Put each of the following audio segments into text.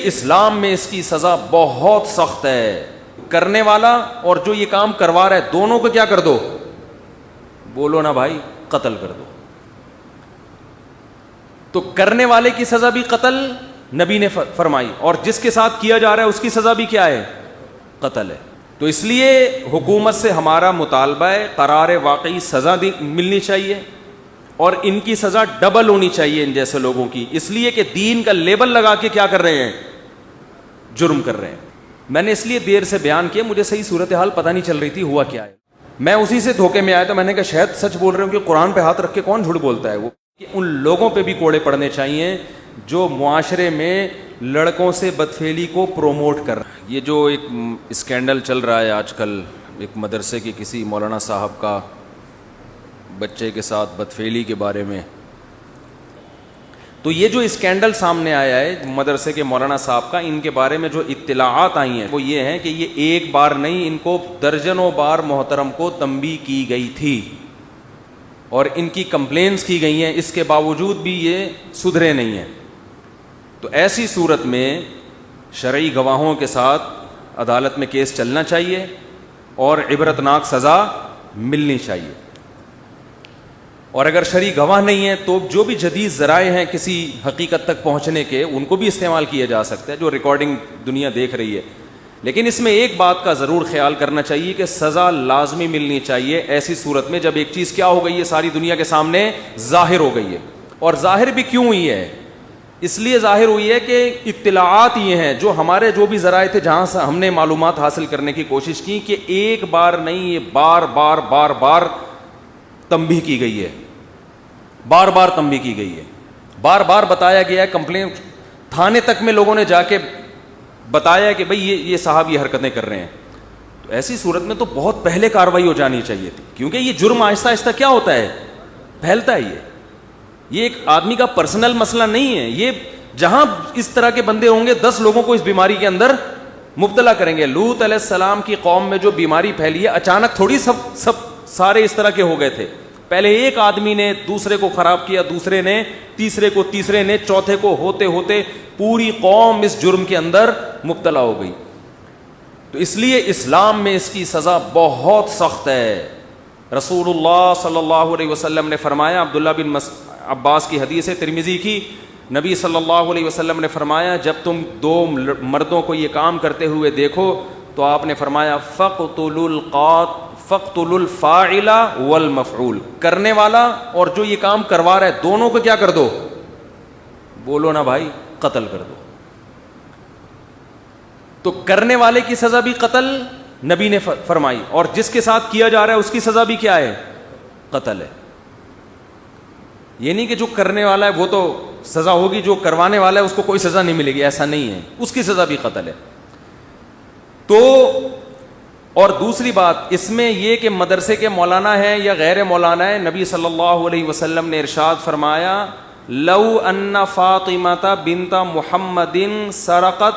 اسلام میں اس کی سزا بہت سخت ہے. کرنے والا اور جو یہ کام کروا رہا ہے دونوں کو کیا کر دو؟ بولو نا بھائی، قتل کر دو. تو کرنے والے کی سزا بھی قتل نبی نے فرمائی، اور جس کے ساتھ کیا جا رہا ہے اس کی سزا بھی کیا ہے؟ قتل ہے. تو اس لیے حکومت سے ہمارا مطالبہ ہے قرار واقعی سزا ملنی چاہیے، اور ان کی سزا ڈبل ہونی چاہیے ان جیسے لوگوں کی، اس لیے کہ دین کا لیبل لگا کے کیا کر رہے ہیں؟ جرم کر رہے ہیں. میں نے اس لیے دیر سے بیان کیا، مجھے صحیح صورتحال پتہ نہیں چل رہی تھی ہوا کیا ہے. میں اسی سے دھوکے میں آیا تو میں نے کہا شاید سچ بول رہے ہوں، کہ قرآن پہ ہاتھ رکھ کے کون جھوٹ بولتا ہے. وہ کہ ان لوگوں پہ بھی کوڑے پڑنے چاہیے جو معاشرے میں لڑکوں سے بدفعلی کو پروموٹ کر رہے ہیں. یہ جو ایک اسکینڈل چل رہا ہے آج کل، ایک مدرسے کے کسی مولانا صاحب کا بچے کے ساتھ بدفعلی کے بارے میں، تو یہ جو اسکینڈل سامنے آیا ہے مدرسے کے مولانا صاحب کا، ان کے بارے میں جو اطلاعات آئی ہیں وہ یہ ہیں کہ یہ ایک بار نہیں، ان کو درجنوں بار محترم کو تنبیہ کی گئی تھی اور ان کی کمپلینس کی گئی ہیں، اس کے باوجود بھی یہ سدھرے نہیں ہیں. تو ایسی صورت میں شرعی گواہوں کے ساتھ عدالت میں کیس چلنا چاہیے اور عبرتناک سزا ملنی چاہیے. اور اگر شرعی گواہ نہیں ہے تو جو بھی جدید ذرائع ہیں کسی حقیقت تک پہنچنے کے، ان کو بھی استعمال کیا جا سکتا ہے، جو ریکارڈنگ دنیا دیکھ رہی ہے. لیکن اس میں ایک بات کا ضرور خیال کرنا چاہیے کہ سزا لازمی ملنی چاہیے ایسی صورت میں جب ایک چیز کیا ہو گئی ہے، ساری دنیا کے سامنے ظاہر ہو گئی ہے. اور ظاہر بھی کیوں ہوئی ہے؟ اس لیے ظاہر ہوئی ہے کہ اطلاعات یہ ہیں، جو ہمارے جو بھی ذرائع تھے جہاں سے ہم نے معلومات حاصل کرنے کی کوشش کی، کہ ایک بار نہیں، یہ بار بار بار بار تنبیہ کی گئی ہے، بار بار تنبیہ کی گئی ہے، بار بار بتایا گیا ہے. کمپلین تھانے تک میں لوگوں نے جا کے بتایا کہ بھئی یہ صاحب یہ حرکتیں کر رہے ہیں. تو ایسی صورت میں تو بہت پہلے کارروائی ہو جانی چاہیے تھی، کیونکہ یہ جرم آہستہ آہستہ کیا ہوتا ہے؟ پھیلتا ہے. یہ ایک آدمی کا پرسنل مسئلہ نہیں ہے. یہ جہاں اس طرح کے بندے ہوں گے 10 لوگوں کو اس بیماری کے اندر مبتلا کریں گے. لوط علیہ السلام کی قوم میں جو بیماری پھیلی ہے، اچانک تھوڑی سب سارے اس طرح کے ہو گئے تھے. پہلے ایک آدمی نے دوسرے کو خراب کیا، دوسرے نے تیسرے کو، تیسرے نے چوتھے کو، ہوتے ہوتے پوری قوم اس جرم کے اندر مبتلا ہو گئی. تو اس لیے اسلام میں اس کی سزا بہت سخت ہے. رسول اللہ صلی اللہ علیہ وسلم نے فرمایا، عبداللہ بن عباس کی حدیث ہے ترمذی کی، نبی صلی اللہ علیہ وسلم نے فرمایا جب تم 2 مردوں کو یہ کام کرتے ہوئے دیکھو تو آپ نے فرمایا فَقْتُلُوا الْفَاعِلَ وَالْمَفْعُولَ، کرنے والا اور جو یہ کام کروا رہا ہے دونوں کو کیا کر دو؟ بولو نا بھائی، قتل کر دو. تو کرنے والے کی سزا بھی قتل نبی نے فرمائی، اور جس کے ساتھ کیا جا رہا ہے اس کی سزا بھی کیا ہے؟ قتل ہے. یہ نہیں کہ جو کرنے والا ہے وہ تو سزا ہوگی، جو کروانے والا ہے اس کو کوئی سزا نہیں ملے گی، ایسا نہیں ہے، اس کی سزا بھی قتل ہے. تو اور دوسری بات اس میں یہ کہ مدرسے کے مولانا ہے یا غیر مولانا ہے، نبی صلی اللہ علیہ وسلم نے ارشاد فرمایا لو ان فاطمہ بنت محمد سرقت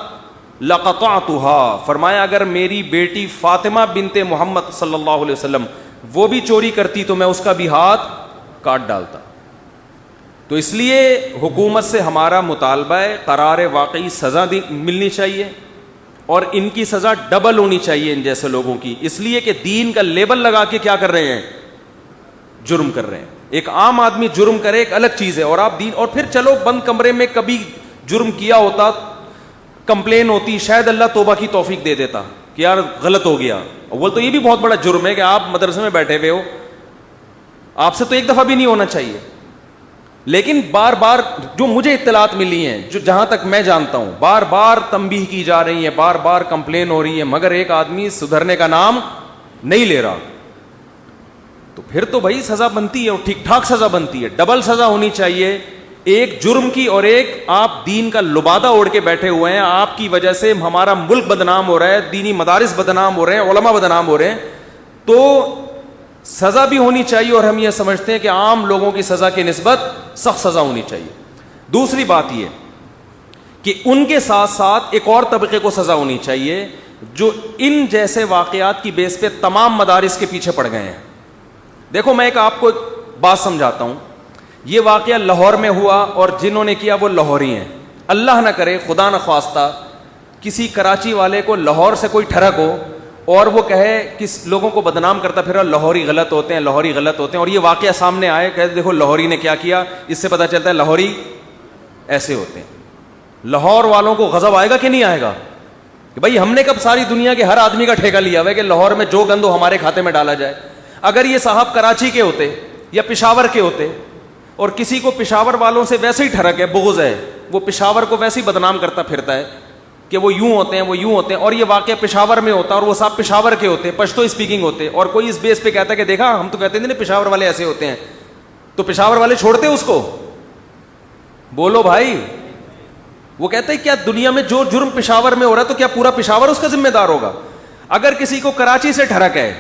لقطعتها، فرمایا اگر میری بیٹی فاطمہ بنت محمد صلی اللہ علیہ وسلم وہ بھی چوری کرتی تو میں اس کا بھی ہاتھ کاٹ ڈالتا. تو اس لیے حکومت سے ہمارا مطالبہ ہے قرار واقعی سزا ملنی چاہیے اور ان کی سزا ڈبل ہونی چاہیے ان جیسے لوگوں کی، اس لیے کہ دین کا لیبل لگا کے کیا کر رہے ہیں؟ جرم کر رہے ہیں. ایک عام آدمی جرم کرے ایک الگ چیز ہے، اور آپ دین، اور پھر چلو بند کمرے میں کبھی جرم کیا ہوتا، کمپلین ہوتی، شاید اللہ توبہ کی توفیق دے دیتا کہ یار غلط ہو گیا. اول تو یہ بھی بہت بڑا جرم ہے کہ آپ مدرسے میں بیٹھے ہوئے ہو، آپ سے تو ایک دفعہ بھی نہیں ہونا چاہیے. لیکن بار بار جو مجھے اطلاعات ملی ہیں، جو جہاں تک میں جانتا ہوں، بار بار تنبیہ کی جا رہی ہے، بار بار کمپلین ہو رہی ہے، مگر ایک آدمی سدھرنے کا نام نہیں لے رہا. تو پھر تو بھائی سزا بنتی ہے اور ٹھیک ٹھاک سزا بنتی ہے، ڈبل سزا ہونی چاہیے، ایک جرم کی اور ایک آپ دین کا لبادہ اوڑھ کے بیٹھے ہوئے ہیں، آپ کی وجہ سے ہمارا ملک بدنام ہو رہا ہے، دینی مدارس بدنام ہو رہے ہیں، علماء بدنام ہو رہے ہیں. تو سزا بھی ہونی چاہیے، اور ہم یہ سمجھتے ہیں کہ عام لوگوں کی سزا کی نسبت سخت سزا ہونی چاہیے. دوسری بات یہ کہ ان کے ساتھ ساتھ ایک اور طبقے کو سزا ہونی چاہیے جو ان جیسے واقعات کی بیس پہ تمام مدارس کے پیچھے پڑ گئے ہیں. دیکھو میں آپ کو ایک بات سمجھاتا ہوں. یہ واقعہ لاہور میں ہوا اور جنہوں نے کیا وہ لاہوری ہیں، اللہ نہ کرے خدا نہ خواستہ کسی کراچی والے کو لاہور سے کوئی ٹھڑک ہو اور وہ کہے کس لوگوں کو بدنام کرتا پھر لاہوری غلط ہوتے ہیں، لاہوری غلط ہوتے ہیں، اور یہ واقعہ سامنے آئے کہ دیکھو لاہوری نے کیا کیا، اس سے پتہ چلتا ہے لاہوری ایسے ہوتے ہیں. لاہور والوں کو غضب آئے گا کہ نہیں آئے گا کہ بھائی ہم نے کب ساری دنیا کے ہر آدمی کا ٹھیکہ لیا ہوا ہے کہ لاہور میں جو گند ہو ہمارے کھاتے میں ڈالا جائے. اگر یہ صاحب کراچی کے ہوتے یا پشاور کے ہوتے اور کسی کو پشاور والوں سے ویسے ہی ٹھڑک ہے، بغض ہے، وہ پشاور کو ویسے ہی بدنام کرتا پھرتا ہے کہ وہ یوں ہوتے ہیں وہ یوں ہوتے ہیں، اور یہ واقعہ پشاور میں ہوتا اور وہ صاحب پشاور کے ہوتے، پشتو اسپیکنگ ہوتے، اور کوئی اس بیس پہ کہتا ہے کہ دیکھا ہم تو کہتے ہیں نا پشاور والے ایسے ہوتے ہیں، تو پشاور والے چھوڑتے اس کو؟ بولو بھائی. وہ کہتے ہیں کیا دنیا میں جو جرم پشاور میں ہو رہا ہے تو کیا پورا پشاور اس کا ذمہ دار ہوگا؟ اگر کسی کو کراچی سے ٹھڑک ہے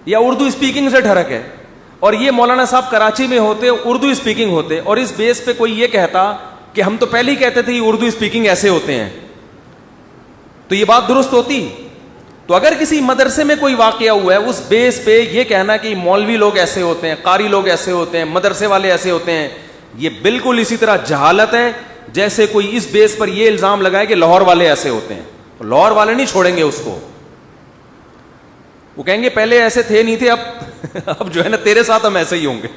یا اردو اسپیکنگ سے ٹھڑک ہے اور یہ مولانا صاحب کراچی میں ہوتے اردو اسپیکنگ ہوتے اور اس بیس پہ کوئی یہ کہتا کہ ہم تو پہلے ہی کہتے تھے یہ اردو اسپیکنگ ایسے ہوتے ہیں، تو یہ بات درست ہوتی؟ تو اگر کسی مدرسے میں کوئی واقعہ ہوا ہے اس بیس پہ یہ کہنا کہ مولوی لوگ ایسے ہوتے ہیں، قاری لوگ ایسے ہوتے ہیں، مدرسے والے ایسے ہوتے ہیں، یہ بالکل اسی طرح جہالت ہے جیسے کوئی اس بیس پر یہ الزام لگائے کہ لاہور والے ایسے ہوتے ہیں. لاہور والے نہیں چھوڑیں گے اس کو، وہ کہیں گے پہلے ایسے تھے نہیں تھے، اب جو ہے نا تیرے ساتھ ہم ایسے ہی ہوں گے،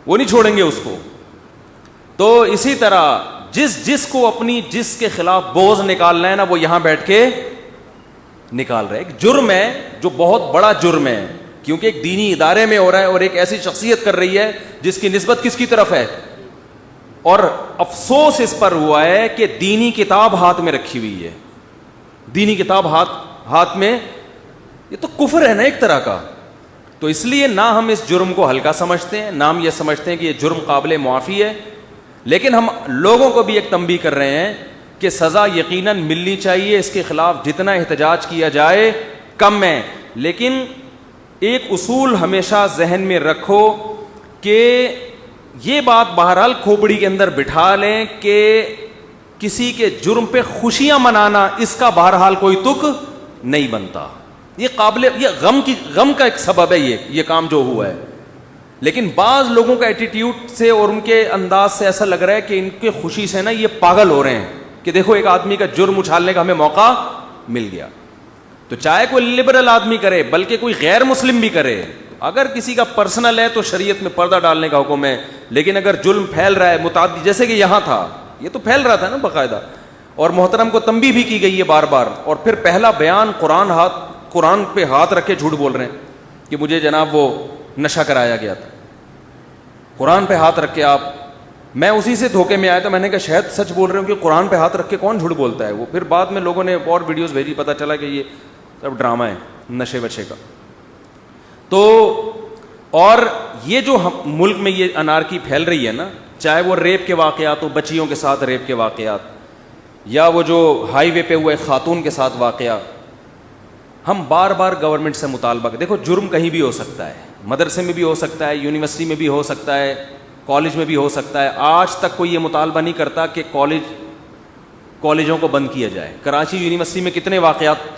وہ نہیں چھوڑیں گے اس کو. تو اسی طرح جس کو اپنی جس کے خلاف بغض نکالنا ہے نا وہ یہاں بیٹھ کے نکال رہے. ایک جرم ہے جو بہت بڑا جرم ہے کیونکہ ایک دینی ادارے میں ہو رہا ہے اور ایک ایسی شخصیت کر رہی ہے جس کی نسبت کس کی طرف ہے، اور افسوس اس پر ہوا ہے کہ دینی کتاب ہاتھ میں رکھی ہوئی ہے، دینی کتاب ہاتھ میں، یہ تو کفر ہے نا ایک طرح کا. تو اس لیے نہ ہم اس جرم کو ہلکا سمجھتے ہیں، نہ ہم یہ سمجھتے ہیں کہ یہ جرم قابل معافی ہے، لیکن ہم لوگوں کو بھی ایک تنبیہ کر رہے ہیں کہ سزا یقیناً ملنی چاہیے، اس کے خلاف جتنا احتجاج کیا جائے کم ہے. لیکن ایک اصول ہمیشہ ذہن میں رکھو کہ یہ بات بہرحال کھوپڑی کے اندر بٹھا لیں کہ کسی کے جرم پہ خوشیاں منانا اس کا بہرحال کوئی تک نہیں بنتا، یہ غم کا ایک سبب ہے یہ کام جو ہوا ہے. لیکن بعض لوگوں کا ایٹیٹیوڈ سے اور ان کے انداز سے ایسا لگ رہا ہے کہ ان کے خوشی سے نا یہ پاگل ہو رہے ہیں کہ دیکھو ایک آدمی کا جرم اچھالنے کا ہمیں موقع مل گیا. تو چاہے کوئی لبرل آدمی کرے بلکہ کوئی غیر مسلم بھی کرے، اگر کسی کا پرسنل ہے تو شریعت میں پردہ ڈالنے کا حکم ہے، لیکن اگر جرم پھیل رہا ہے متعدد، جیسے کہ یہاں تھا، یہ تو پھیل رہا تھا نا باقاعدہ، اور محترم کو تنبیہ بھی کی گئی ہے بار بار، اور پھر پہلا بیان قرآن پہ ہاتھ رکھ کے جھوٹ بول رہے ہیں کہ مجھے جناب وہ نشہ کرایا گیا تھا. قرآن پہ ہاتھ رکھ کے میں اسی سے دھوکے میں آیا تھا، میں نے کہا شاید سچ بول رہے ہوں کہ قرآن پہ ہاتھ رکھ کے کون جھوٹ بولتا ہے. وہ پھر بعد میں لوگوں نے اور ویڈیوز بھیجی، پتہ چلا کہ یہ سب ڈرامہ ہے نشے وشے کا. تو اور یہ جو ملک میں یہ انارکی پھیل رہی ہے نا، چاہے وہ ریپ کے واقعات ہو، بچیوں کے ساتھ ریپ کے واقعات، یا وہ جو ہائی وے پہ ہوئے خاتون کے ساتھ واقعہ، ہم بار بار گورنمنٹ سے مطالبہ کریں. دیکھو جرم کہیں بھی ہو سکتا ہے، مدرسے میں بھی ہو سکتا ہے، یونیورسٹی میں بھی ہو سکتا ہے، کالج میں بھی ہو سکتا ہے. آج تک کوئی یہ مطالبہ نہیں کرتا کہ کالجوں کو بند کیا جائے. کراچی یونیورسٹی میں کتنے واقعات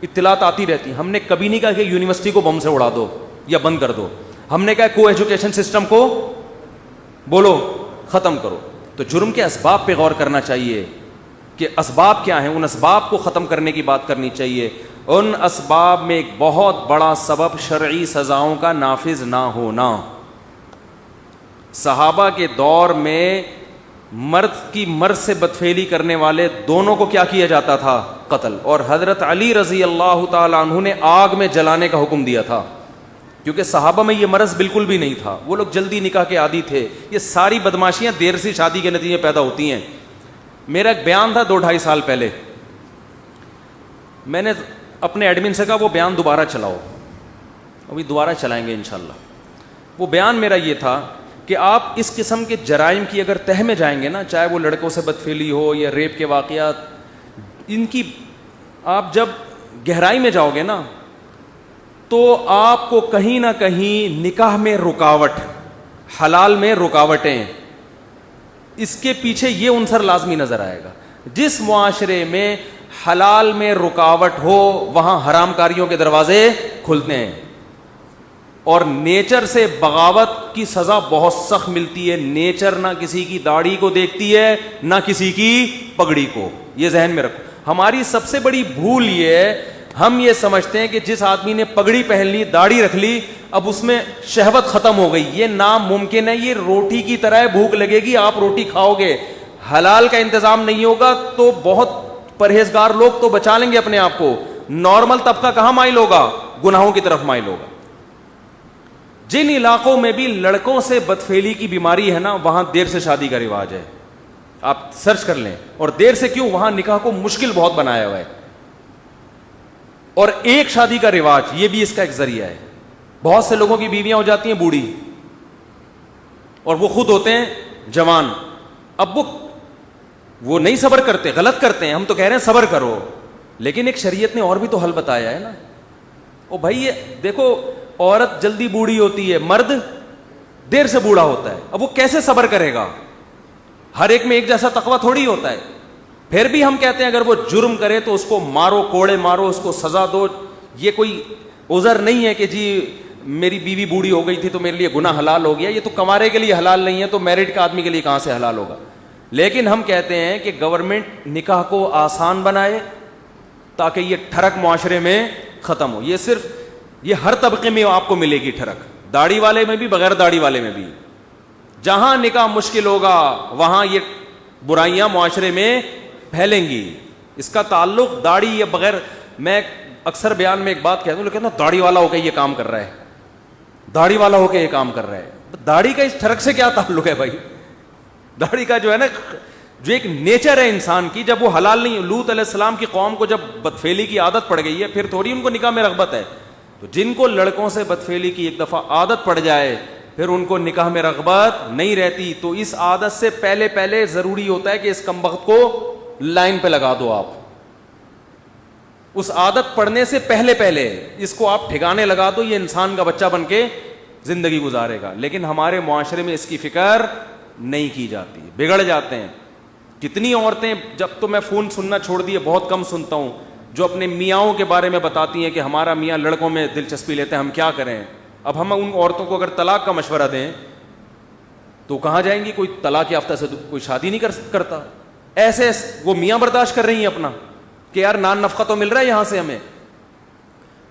اطلاعات آتی رہتی ہیں. ہم نے کبھی نہیں کہا کہ یونیورسٹی کو بم سے اڑا دو یا بند کر دو، ہم نے کہا کو ایجوکیشن سسٹم کو بولو ختم کرو. تو جرم کے اسباب پہ غور کرنا چاہیے کہ اسباب کیا ہیں، ان اسباب کو ختم کرنے کی بات کرنی چاہیے. ان اسباب میں ایک بہت بڑا سبب شرعی سزاؤں کا نافذ نہ ہونا. صحابہ کے دور میں مرد سے بدفعلی کرنے والے دونوں کو کیا کیا جاتا تھا؟ قتل. اور حضرت علی رضی اللہ تعالی عنہ نے آگ میں جلانے کا حکم دیا تھا، کیونکہ صحابہ میں یہ مرض بالکل بھی نہیں تھا، وہ لوگ جلدی نکاح کے عادی تھے. یہ ساری بدماشیاں دیر سی شادی کے نتیجے پیدا ہوتی ہیں. میرا ایک بیان تھا 2-2.5 سال پہلے، میں نے اپنے ایڈمن سے کہا وہ بیان دوبارہ چلاؤ، ابھی دوبارہ چلائیں گے انشاءاللہ. وہ بیان میرا یہ تھا کہ آپ اس قسم کے جرائم کی اگر تہ میں جائیں گے نا، چاہے وہ لڑکوں سے بدفعلی ہو یا ریپ کے واقعات، ان کی آپ جب گہرائی میں جاؤ گے نا تو آپ کو کہیں نہ کہیں نکاح میں رکاوٹ، حلال میں رکاوٹیں، اس کے پیچھے یہ عنصر لازمی نظر آئے گا. جس معاشرے میں حلال میں رکاوٹ ہو وہاں حرام کاریوں کے دروازے کھلتے ہیں. اور نیچر سے بغاوت کی سزا بہت سخت ملتی ہے. نیچر نہ کسی کی داڑھی کو دیکھتی ہے نہ کسی کی پگڑی کو, یہ ذہن میں رکھو. ہماری سب سے بڑی بھول یہ ہے, ہم یہ سمجھتے ہیں کہ جس آدمی نے پگڑی پہن لی, داڑھی رکھ لی, اب اس میں شہوت ختم ہو گئی. یہ ناممکن ہے. یہ روٹی کی طرح ہے, بھوک لگے گی, آپ روٹی کھاؤ گے, حلال کا انتظام نہیں ہوگا تو بہت پرہیزگار لوگ تو بچا لیں گے اپنے آپ کو. نارمل طبقہ کہاں مائل ہوگا؟ گناہوں کی طرف مائل ہوگا. جن علاقوں میں بھی لڑکوں سے بدفعلی کی بیماری ہے نا, وہاں دیر سے شادی کا رواج ہے. آپ سرچ کر لیں. اور دیر سے کیوں؟ وہاں نکاح کو مشکل بہت بنایا ہوا ہے. اور ایک شادی کا رواج یہ بھی اس کا ایک ذریعہ ہے. بہت سے لوگوں کی بیویاں ہو جاتی ہیں بوڑھی اور وہ خود ہوتے ہیں جوان. اب وہ نہیں صبر کرتے, غلط کرتے ہیں. ہم تو کہہ رہے ہیں صبر کرو, لیکن ایک شریعت نے اور بھی تو حل بتایا ہے نا. او بھائی یہ دیکھو, عورت جلدی بوڑھی ہوتی ہے, مرد دیر سے بوڑھا ہوتا ہے. اب وہ کیسے صبر کرے گا؟ ہر ایک میں ایک جیسا تقویٰ تھوڑی ہوتا ہے. پھر بھی ہم کہتے ہیں اگر وہ جرم کرے تو اس کو مارو, کوڑے مارو, اس کو سزا دو. یہ کوئی عذر نہیں ہے کہ جی میری بیوی بوڑھی ہو گئی تھی تو میرے لیے گناہ حلال ہو گیا. یہ تو کمارے کے لیے حلال نہیں ہے, تو میرڈ کا آدمی کے لیے کہاں سے حلال ہوگا؟ لیکن ہم کہتے ہیں کہ گورنمنٹ نکاح کو آسان بنائے تاکہ یہ ٹھڑک معاشرے میں ختم ہو. یہ صرف یہ ہر طبقے میں آپ کو ملے گی ٹھڑک, داڑھی والے میں بھی, بغیر داڑھی والے میں بھی. جہاں نکاح مشکل ہوگا وہاں یہ برائیاں معاشرے میں پھیلیں گی. اس کا تعلق داڑھی یا بغیر, میں اکثر بیان میں ایک بات کہتا ہوں, لوگ کہتے ہیں داڑھی والا ہو کے یہ کام کر رہا ہے, داڑھی والا ہو کے یہ کام کر رہا ہے. داڑھی کا اس ٹھڑک سے کیا تعلق ہے بھائی؟ داڑھی کا جو ہے نا, جو ایک نیچر ہے انسان کی, جب وہ حلال نہیں. لوط علیہ السلام کی قوم کو جب بدفعلی کی عادت پڑ گئی ہے, پھر تھوڑی ان کو نکاح میں رغبت ہے. تو جن کو لڑکوں سے بدفعلی کی ایک دفعہ عادت پڑ جائے, پھر ان کو نکاح میں رغبت نہیں رہتی. تو اس عادت سے پہلے ضروری ہوتا ہے کہ اس کمبخت کو لائن پہ لگا دو. آپ اس عادت پڑنے سے پہلے اس کو آپ ٹھکانے لگا دو, یہ انسان کا بچہ بن کے زندگی گزارے گا. لیکن ہمارے معاشرے میں اس کی فکر نہیں کی جاتی, بگڑ جاتے ہیں. کتنی عورتیں, جب تو میں فون سننا چھوڑ دیے, بہت کم سنتا ہوں, جو اپنے میاں کے بارے میں بتاتی ہیں کہ ہمارا میاں لڑکوں میں دلچسپی لیتے ہیں, ہم کیا کریں. اب ہم ان عورتوں کو اگر طلاق کا مشورہ دیں تو کہاں جائیں گی؟ کوئی طلاق یافتہ سے کوئی شادی نہیں کرتا. ایسے وہ میاں برداشت کر رہی ہیں اپنا کہ یار نان نفقہ تو مل رہا ہے یہاں سے ہمیں.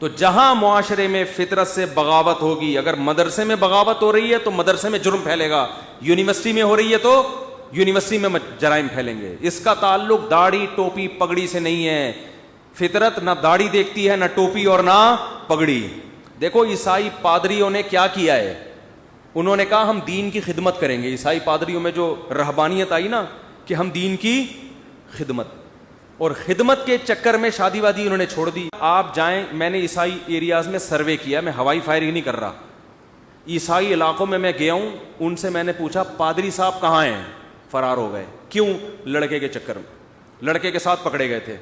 تو جہاں معاشرے میں فطرت سے بغاوت ہوگی, اگر مدرسے میں بغاوت ہو رہی ہے تو مدرسے میں جرم پھیلے گا, یونیورسٹی میں ہو رہی ہے تو یونیورسٹی میں جرائم پھیلیں گے. اس کا تعلق داڑھی ٹوپی پگڑی سے نہیں ہے. فطرت نہ داڑھی دیکھتی ہے, نہ ٹوپی اور نہ پگڑی. دیکھو عیسائی پادریوں نے کیا کیا ہے, انہوں نے کہا ہم دین کی خدمت کریں گے. عیسائی پادریوں میں جو رہبانیت آئی نا کہ ہم دین کی خدمت, اور خدمت کے چکر میں شادی وادی انہوں نے چھوڑ دی. آپ جائیں, میں نے عیسائی ایریاز میں سروے کیا, میں ہوائی فائرنگ نہیں کر رہا, عیسائی علاقوں میں گیا ہوں, ان سے میں نے پوچھا پادری صاحب کہاں ہیں؟ فرار ہو گئے. کیوں؟ لڑکے کے چکر میں, لڑکے کے ساتھ پکڑے گئے تھے.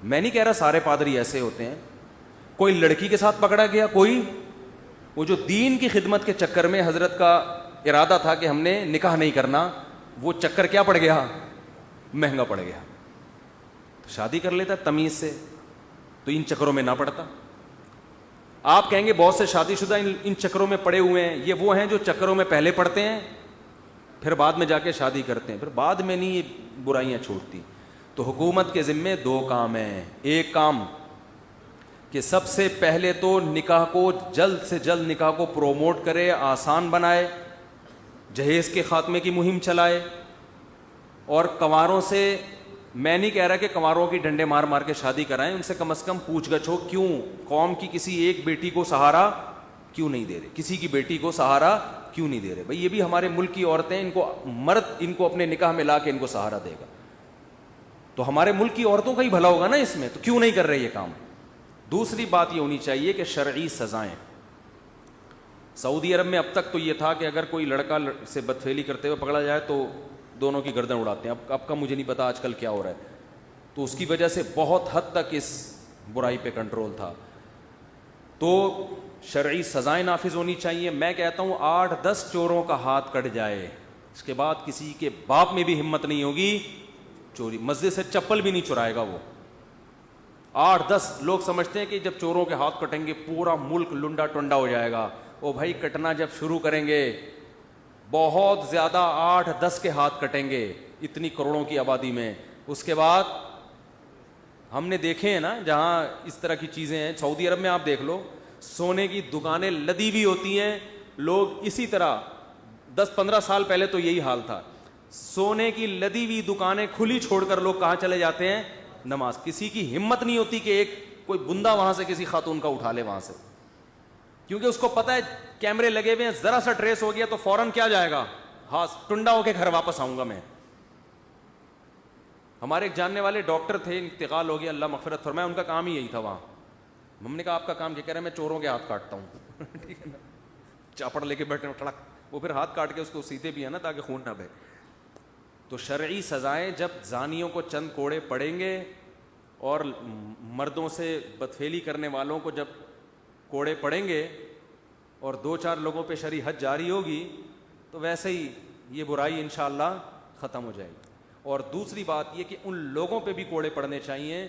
میں نہیں کہہ رہا سارے پادری ایسے ہوتے ہیں, کوئی لڑکی کے ساتھ پکڑا گیا, کوئی وہ جو دین کی خدمت کے چکر میں حضرت کا ارادہ تھا کہ ہم نے نکاح نہیں کرنا, وہ چکر کیا پڑ گیا؟ مہنگا پڑ گیا. شادی کر لیتا تمیز سے تو ان چکروں میں نہ پڑتا. آپ کہیں گے بہت سے شادی شدہ ان چکروں میں پڑے ہوئے ہیں. یہ وہ ہیں جو چکروں میں پہلے پڑتے ہیں پھر بعد میں جا کے شادی کرتے ہیں, پھر بعد میں نہیں یہ برائیاں چھوٹتی. تو حکومت کے ذمے دو کام ہیں. ایک کام کہ سب سے پہلے تو نکاح کو جلد سے جلد نکاح کو پروموٹ کرے, آسان بنائے, جہیز کے خاتمے کی مہم چلائے, اور کنواروں سے, میں نہیں کہہ رہا کہ کنواروں کی ڈنڈے مار مار کے شادی کرائیں, ان سے کم از کم پوچھ گچھ ہو, کیوں قوم کی کسی ایک بیٹی کو سہارا کیوں نہیں دے رہے, کسی کی بیٹی کو سہارا کیوں نہیں دے رہے. بھائی یہ بھی ہمارے ملک کی عورتیں, ان کو مرد ان کو اپنے نکاح میں لا کے ان کو سہارا دے گا, تو ہمارے ملک کی عورتوں کا ہی بھلا ہوگا نا اس میں, تو کیوں نہیں کر رہے یہ کام. دوسری بات یہ ہونی چاہیے کہ شرعی سزائیں. سعودی عرب میں اب تک تو یہ تھا کہ اگر کوئی لڑکا سے بدفعلی کرتے ہوئے پکڑا جائے تو دونوں کی گردن اڑاتے ہیں. اب کا مجھے نہیں پتا آج کل کیا ہو رہا ہے, تو اس کی وجہ سے بہت حد تک اس برائی پہ کنٹرول تھا. تو شرعی سزائیں نافذ ہونی چاہیے. میں کہتا ہوں 8-10 چوروں کا ہاتھ کٹ جائے, اس کے بعد کسی کے باپ میں بھی ہمت نہیں ہوگی چوری, مسجد سے چپل بھی نہیں چرائے گا وہ. 8-10 لوگ سمجھتے ہیں کہ جب چوروں کے ہاتھ کٹیں گے پورا ملک لنڈا ٹنڈا ہو جائے گا. او بھائی کٹنا جب شروع کریں گے بہت زیادہ 8-10 کے ہاتھ کٹیں گے اتنی کروڑوں کی آبادی میں. اس کے بعد ہم نے دیکھے ہیں نا جہاں اس طرح کی چیزیں ہیں, سعودی عرب میں آپ دیکھ لو, سونے کی دکانیں لدی ہوئی ہوتی ہیں, لوگ اسی طرح 10-15 سال پہلے تو یہی حال تھا, سونے کی لدی ہوئی دکانیں کھلی چھوڑ کر لوگ کہاں چلے جاتے ہیں, نماز. کسی کی ہمت نہیں ہوتی کہ ایک کوئی بندہ وہاں سے کسی خاتون کا اٹھا لے وہاں سے, کیونکہ اس کو پتا ہے کیمرے لگے ہوئے ہیں, ذرا سا ٹریس ہو گیا تو فوراً کیا جائے گا, ہاں ٹنڈا ہو کے گھر واپس آؤں گا میں. ہمارے ایک جاننے والے ڈاکٹر تھے, انتقال ہو گیا اللہ مغفرت فرمائے, ان کا کام ہی یہی تھا وہاں. ہم نے کہا آپ کا کام کیا؟ کہہ رہے ہیں میں چوروں کے ہاتھ کاٹتا ہوں. ٹھیک ہے نا, چاپڑ لے کے بیٹھے ٹڑک, وہ پھر ہاتھ کاٹ کے اس کو سیتے بھی ہے نا تاکہ خون نہ بہے. تو شرعی سزائیں جب زانیوں کو چند کوڑے پڑیں گے اور مردوں سے بدفعلی کرنے والوں کو جب کوڑے پڑیں گے اور 2-4 لوگوں پہ شرعی حد جاری ہوگی تو ویسے ہی یہ برائی انشاءاللہ ختم ہو جائے گی. اور دوسری بات یہ کہ ان لوگوں پہ بھی کوڑے پڑنے چاہیے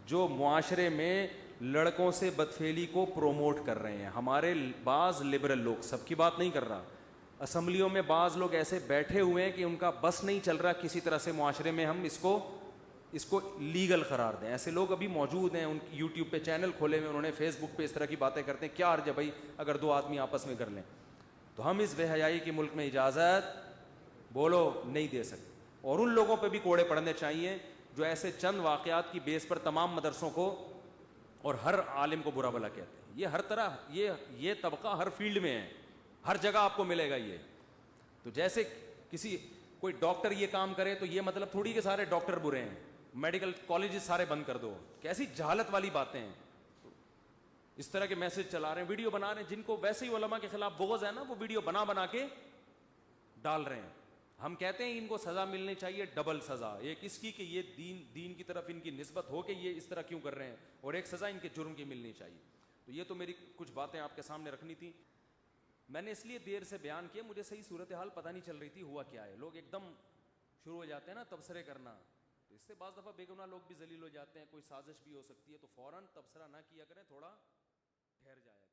جو معاشرے میں لڑکوں سے بدفعلی کو پروموٹ کر رہے ہیں. ہمارے بعض لبرل لوگ, سب کی بات نہیں کر رہا, اسمبلیوں میں بعض لوگ ایسے بیٹھے ہوئے ہیں کہ ان کا بس نہیں چل رہا کسی طرح سے معاشرے میں ہم اس کو لیگل قرار دیں. ایسے لوگ ابھی موجود ہیں, ان کی یوٹیوب پہ چینل کھولے ہوئے, انہوں نے فیس بک پہ اس طرح کی باتیں کرتے ہیں. کیا حرج ہے بھائی اگر 2 آدمی آپس میں کر لیں؟ تو ہم اس بے حیائی کے ملک میں اجازت بولو نہیں دے سکتے. اور ان لوگوں پہ بھی کوڑے پڑنے چاہیے جو ایسے چند واقعات کی بیس پر تمام مدرسوں کو اور ہر عالم کو برا بھلا کہتے ہیں. یہ ہر طرح یہ طبقہ ہر فیلڈ میں ہے, ہر جگہ آپ کو ملے گا یہ. تو جیسے کوئی ڈاکٹر یہ کام کرے تو یہ مطلب تھوڑی کہ سارے ڈاکٹر برے ہیں, میڈیکل کالجز سارے بند کر دو, کیسی جہالت والی باتیں ہیں. اس طرح کے میسج چلا رہے ہیں, ویڈیو بنا رہے ہیں, جن کو ویسے ہی علماء کے خلاف بغض ہے نا, وہ ویڈیو بنا کے ڈال رہے ہیں. ہم کہتے ہیں ان کو سزا ملنی چاہیے, ڈبل سزا, ایک اس کی کہ یہ دین کی طرف ان کی نسبت ہو کہ یہ اس طرح کیوں کر رہے ہیں, اور ایک سزا ان کے جرم کی ملنی چاہیے. تو یہ تو میری کچھ باتیں آپ کے سامنے رکھنی تھی. میں نے اس لیے دیر سے بیان کیا, مجھے صحیح صورتحال پتہ نہیں چل رہی تھی ہوا کیا ہے. لوگ ایک دم شروع ہو جاتے ہیں نا تبصرے کرنا, تو اس سے بعض دفعہ بے گناہ لوگ بھی ذلیل ہو جاتے ہیں, کوئی سازش بھی ہو سکتی ہے. تو فوراً تبصرہ نہ کیا کریں, تھوڑا ٹھہر جایا کریں.